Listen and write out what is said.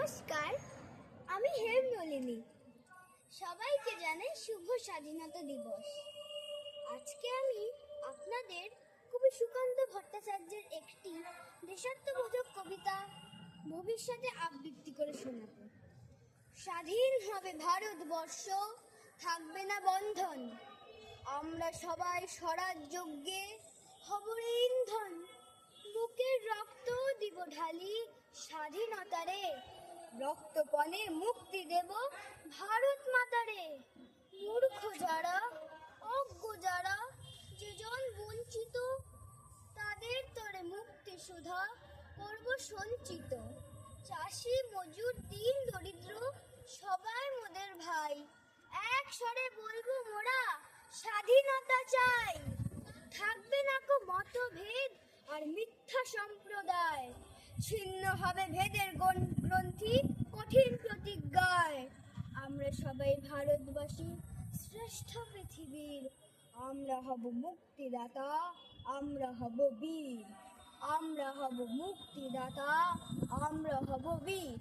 নমস্কার, আমি হেমনলিনী। সবাইকে জানাই শুভ স্বাধীনতা দিবস। আজকে আমি আপনাদের কবি সুকান্ত ভট্টাচার্যের একটি দেশাত্মবোধক কবিতা ভবিষ্যতে আবৃত্তি করে শোনাব। স্বাধীন হবে ভারতবর্ষ, থাকবে না বন্ধন, আমরা সবাই স্বরাজ্যজ্ঞে হব ইন্ধন। বুকের রক্ত দিব ঢালি স্বাধীনতারে, রক্তপণে মুক্তি দেব ভারত মাতারে। মূর্খ যারা, অজ্ঞ যারা, যেজন বঞ্চিত, তাদের তরে মুক্তি সুধা করব সঞ্চিত। চাষি মজুর দিন দরিদ্র সবাই মোদের ভাই, এক স্বরে বলবো মোরা স্বাধীনতা চাই। থাকবে না কো মতভেদ আর মিথ্যা সম্প্রদায়, ছিন্ন হবে ভেদের গ্রন্থি কঠিন প্রতিজ্ঞায়। আমরা সবাই ভারতবাসী শ্রেষ্ঠ পৃথিবীর, আমরা হব মুক্তিদাতা, আমরা হব বীর। আমরা হব মুক্তিদাতা, আমরা হব বীর।